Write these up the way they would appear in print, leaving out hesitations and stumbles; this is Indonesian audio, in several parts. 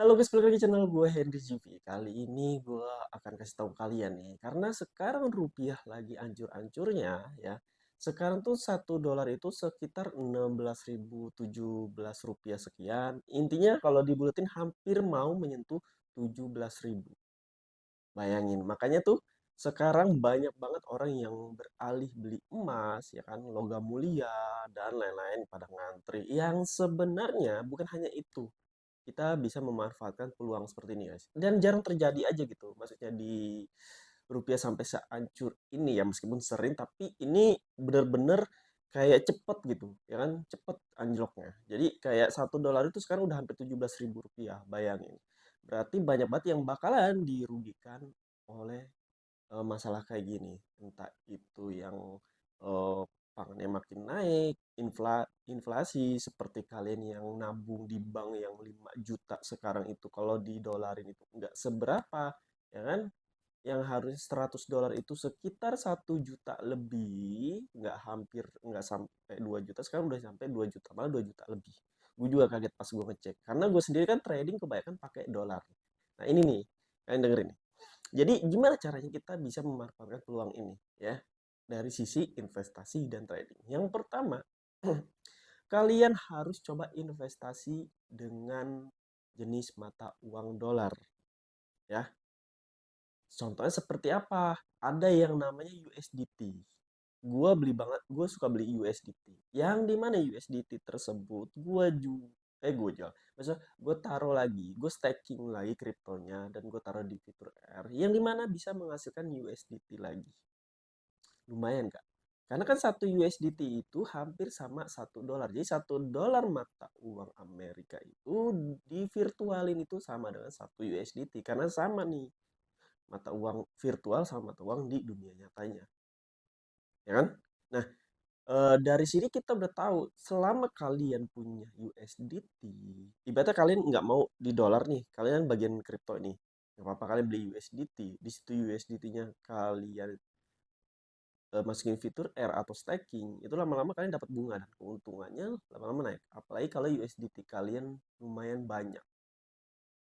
Halo guys, balik lagi channel gue Henry GV. Kali ini gue akan kasih tahu kalian nih, karena sekarang rupiah lagi ancur-ancurnya ya. Sekarang tuh 1 dolar itu sekitar 16.017 rupiah sekian. Intinya kalau dibulatin hampir mau menyentuh 17.000. Bayangin, makanya tuh sekarang banyak banget orang yang beralih beli emas, ya kan, logam mulia dan lain-lain pada ngantri. Yang sebenarnya bukan hanya itu, kita bisa memanfaatkan peluang seperti ini guys, dan jarang terjadi aja gitu, maksudnya di rupiah sampai sehancur ini ya, meskipun sering tapi ini bener-bener kayak cepet gitu ya kan, cepet anjloknya. Jadi kayak 1 dolar itu sekarang udah hampir 17.000 rupiah, bayangin. Berarti banyak banget yang bakalan dirugikan oleh masalah kayak gini, entah itu yang eh, pangannya makin naik, inflasi seperti kalian yang nabung di bank yang 5 juta sekarang itu kalau di dolarin itu nggak seberapa, ya kan? Yang harus 100 dolar itu sekitar 1 juta lebih, nggak sampai 2 juta, sekarang udah sampai 2 juta, malah 2 juta lebih. Gue juga kaget pas gue ngecek, karena gue sendiri kan trading kebanyakan pakai dolar. Nah ini nih, kalian dengerin nih. Jadi gimana caranya kita bisa memanfaatkan peluang ini ya dari sisi investasi dan trading. Yang pertama, kalian harus coba investasi dengan jenis mata uang dolar ya. Contohnya seperti apa? Ada yang namanya USDT. Gue suka beli USDT. Yang dimana USDT tersebut gue jual. Maksudnya gue taruh lagi, gue staking lagi kriptonya dan gue taruh di fitur R. Yang dimana bisa menghasilkan USDT lagi. Lumayan kak. Karena kan satu USDT itu hampir sama 1 dolar. Jadi 1 dolar mata uang Amerika itu di virtualin itu sama dengan satu USDT. Karena sama nih mata uang virtual sama mata uang di dunia nyatanya, ya kan? Nah, dari sini kita udah tahu selama kalian punya USDT, ibaratnya kalian nggak mau di dolar nih, kalian bagian kripto nih, nggak apa-apa kalian beli USDT, di situ USDT-nya kalian masukin fitur R atau staking, itu lama-lama kalian dapat bunga dan keuntungannya lama-lama naik. Apalagi kalau USDT kalian lumayan banyak,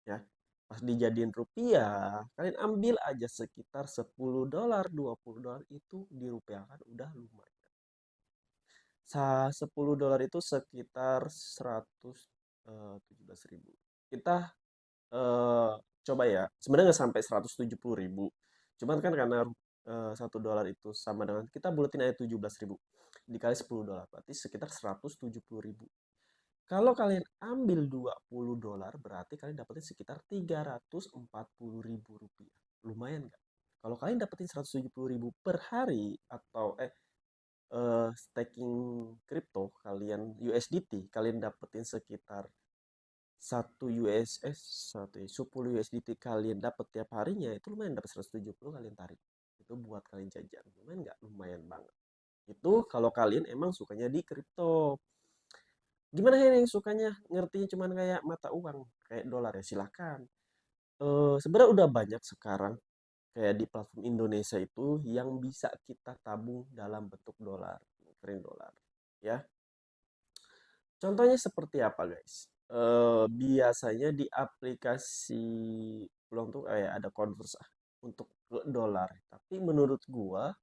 ya. Pas dijadiin rupiah, kalian ambil aja sekitar 10 dolar, 20 dolar itu dirupiahkan udah lumayan. 10 dolar itu sekitar 117.000. Kita eh, coba ya, sebenarnya nggak sampai 170.000. Cuman kan karena 1 dolar itu sama dengan, kita bulatin aja 17.000 dikali 10 dolar, berarti sekitar 170.000. Kalau kalian ambil 20 dolar, berarti kalian dapetin sekitar 340.000 rupiah. Lumayan nggak? Kalau kalian dapetin 170.000 per hari atau staking kripto kalian USDT, kalian dapetin sekitar 10 USDT kalian dapat tiap harinya, itu lumayan, dapat 170 kalian tarik. Itu buat kalian jajan. Lumayan nggak? Lumayan banget. Itu kalau kalian emang sukanya di kripto. Gimana ya yang sukanya ngertinya cuman kayak mata uang, kayak dolar ya silahkan. Sebenarnya udah banyak sekarang kayak di platform Indonesia itu yang bisa kita tabung dalam bentuk dolar, kering dolar. Ya, contohnya seperti apa guys? Biasanya di aplikasi peluang tuh kayak ada converse untuk ke dolar. Tapi menurut gua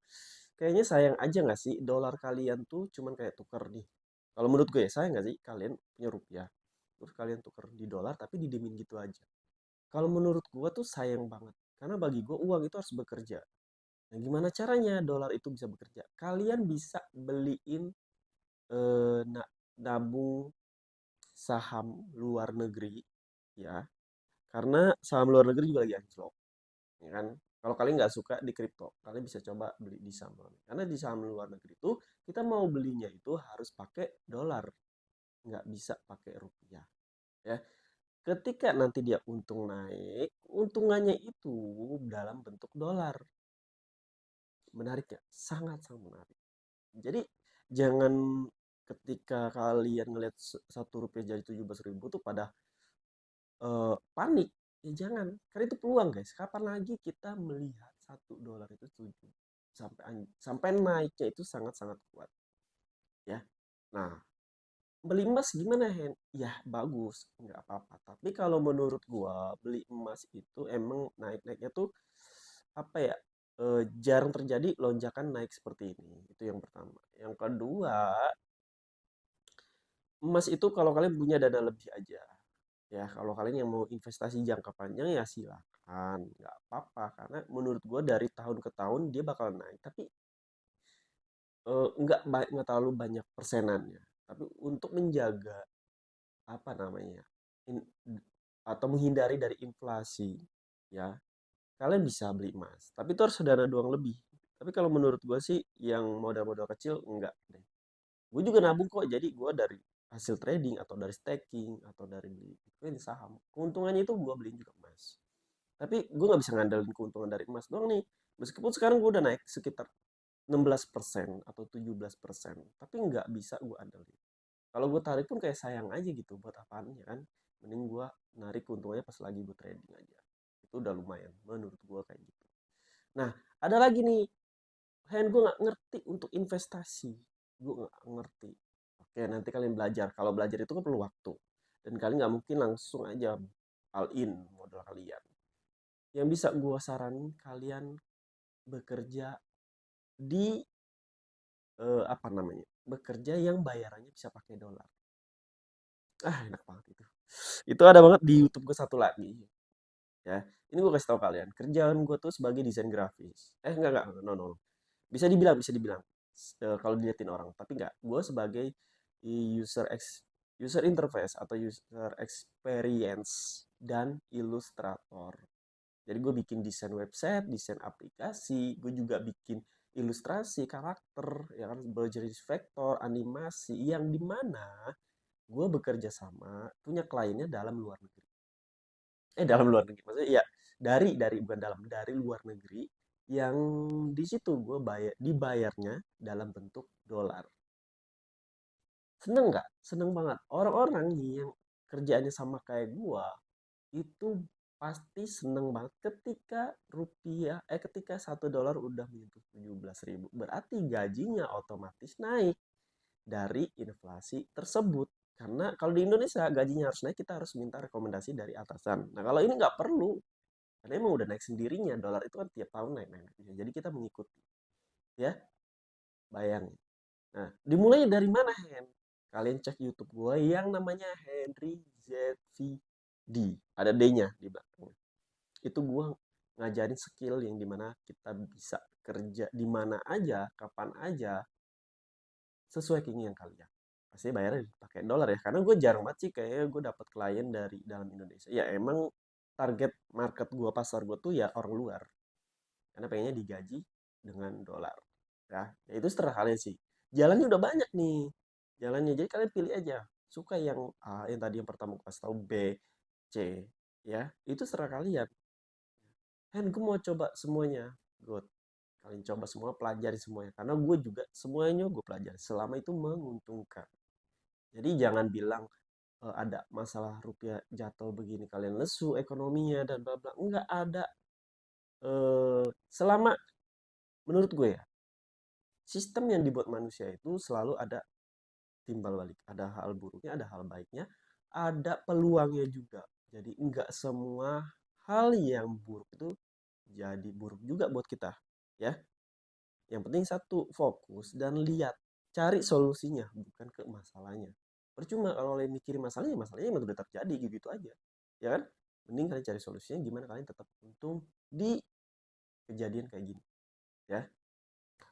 kayaknya sayang aja nggak sih dolar kalian tuh cuman kayak tuker nih. Kalau menurut gue ya sayang nggak sih kalian punya rupiah, terus kalian tuker di dolar tapi didemin gitu aja. Kalau menurut gua tuh sayang banget. Karena bagi gua uang itu harus bekerja. Nah, gimana caranya dolar itu bisa bekerja? Kalian bisa beliin nabung saham luar negeri ya. Karena saham luar negeri juga lagi anjlok, ya kan? Kalau kalian nggak suka di kripto, kalian bisa coba beli di saham luar negeri. Karena di saham luar negeri itu kita mau belinya itu harus pakai dolar, nggak bisa pakai rupiah, ya. Ketika nanti dia untung naik, untungannya itu dalam bentuk dolar. Menarik ya? Sangat-sangat menarik. Jadi jangan ketika kalian ngeliat 1 rupiah jadi 17.000 tuh pada panik. Ya jangan, karena itu peluang guys. Kapan lagi kita melihat 1 dolar itu 7 sampai naiknya itu sangat-sangat kuat, ya. Nah, beli emas gimana Hen? Ya bagus, nggak apa-apa. Tapi kalau menurut gua beli emas itu emang naik-naiknya tuh apa ya? Jarang terjadi lonjakan naik seperti ini. Itu yang pertama. Yang kedua, emas itu kalau kalian punya dana lebih aja. Ya, kalau kalian yang mau investasi jangka panjang ya silakan, nggak apa-apa. Karena menurut gua dari tahun ke tahun dia bakal naik. Tapi nggak terlalu banyak persenannya. Tapi untuk menjaga apa namanya in- atau menghindari dari inflasi, ya kalian bisa beli emas. Tapi itu harus dana doang lebih. Tapi kalau menurut gue sih yang modal-modal kecil enggak deh. Gue juga nabung kok. Jadi gue dari hasil trading atau dari staking atau dari beli Bitcoin saham. Keuntungannya itu gue beliin juga emas. Tapi gue nggak bisa ngandelin keuntungan dari emas doang nih. Meskipun sekarang gue udah naik sekitar 16% atau 17%, tapi nggak bisa gue andelin. Kalau gue tarik pun kayak sayang aja gitu, buat apaan ya kan? Mending gue narik keuntungannya pas lagi gue trading aja. Itu udah lumayan menurut gue kayak gitu. Nah, ada lagi nih, Hen, gue nggak ngerti untuk investasi. Gue nggak ngerti. Oke, nanti kalian belajar. Kalau belajar itu kan perlu waktu. Dan kalian nggak mungkin langsung aja all in modal kalian. Yang bisa gue saranin kalian bekerja di apa namanya? Bekerja yang bayarannya bisa pakai dolar. Ah, enak banget itu. Itu ada banget di YouTube gue satu lagi. Ya, ini gue kasih tahu kalian. Kerjaan gue tuh sebagai desain grafis. Enggak, no, no, no. Bisa dibilang. Kalau diliatin orang. Tapi enggak. Gue sebagai user interface atau user experience dan ilustrator. Jadi gue bikin desain website, desain aplikasi, gue juga bikin ilustrasi karakter, ya kan, berjenis vektor, animasi, yang dimana gue bekerja sama punya kliennya dalam luar negeri. Dalam luar negeri, maksudnya ya dari bukan dalam, dari luar negeri, yang di situ gue dibayarnya dalam bentuk dolar. Seneng nggak? Seneng banget. Orang-orang yang kerjaannya sama kayak gue itu pasti seneng banget ketika ketika 1 dolar udah menyentuh 17.000. Berarti gajinya otomatis naik dari inflasi tersebut. Karena kalau di Indonesia gajinya harus naik, kita harus minta rekomendasi dari atasan. Nah, kalau ini nggak perlu, karena emang udah naik sendirinya. Dolar itu kan tiap tahun naik-naik. Jadi kita mengikuti. Ya, bayangin. Nah, dimulai dari mana, Hen? Kalian cek YouTube gue yang namanya Henry ZVD. Ada D-nya di belakang. Itu gue ngajarin skill yang dimana kita bisa kerja di mana aja, kapan aja, sesuai keinginan kalian. Pasti bayarnya pakai dolar ya, karena gue jarang banget sih kayaknya gue dapat klien dari dalam Indonesia. Ya emang target market gue, pasar gue tuh ya orang luar, karena pengennya digaji dengan dolar. Ya itu seterah kalian sih. Jalannya udah banyak nih, jalannya. Jadi kalian pilih aja. Suka yang A, yang tadi yang pertama gue kasih tahu, B, C, ya itu seterah kalian. Hen, gue mau coba semuanya. Good. Kalian coba semua, pelajari semuanya. Karena gue juga semuanya gue pelajari. Selama itu menguntungkan. Jadi jangan bilang ada masalah rupiah jatuh begini kalian lesu ekonominya dan bla bla. Enggak ada. Selama menurut gue ya, sistem yang dibuat manusia itu selalu ada timbal balik. Ada hal buruknya, ada hal baiknya, ada peluangnya juga. Jadi enggak semua hal yang buruk itu jadi buruk juga buat kita. Ya, yang penting satu, fokus dan lihat, cari solusinya, bukan ke masalahnya. Percuma kalau kalian mikirin masalahnya emang udah terjadi gitu aja. Ya kan? Mending kalian cari solusinya gimana kalian tetap untung di kejadian kayak gini. Ya.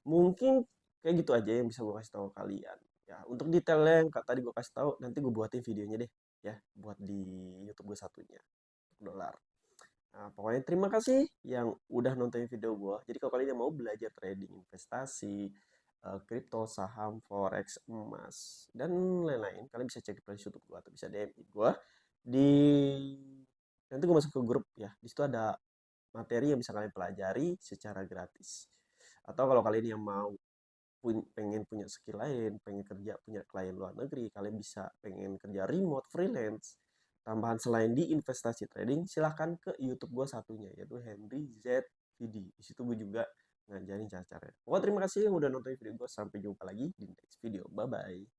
Mungkin kayak gitu aja yang bisa gue kasih tahu kalian. Ya, untuk detailnya yang tadi gue kasih tahu, nanti gue buatin videonya deh. Ya, buat di YouTube gue satunya. Dolar. Nah, pokoknya terima kasih yang udah nonton video gue. Jadi kalau kalian yang mau belajar trading, investasi, kripto, saham, forex, emas, dan lain-lain, kalian bisa cek di playlist YouTube gue atau bisa DM gue di nanti gue masuk ke grup ya. Di situ ada materi yang bisa kalian pelajari secara gratis. Atau kalau kalian yang mau pengen punya skill lain, pengen kerja punya klien luar negeri, kalian bisa pengen kerja remote, freelance, tambahan selain di investasi trading, silahkan ke YouTube gue satunya, yaitu Henry Z VD. Di situ gue juga ngajarin cara-cara. Pokoknya terima kasih yang udah nonton video gue. Sampai jumpa lagi di next video. Bye-bye.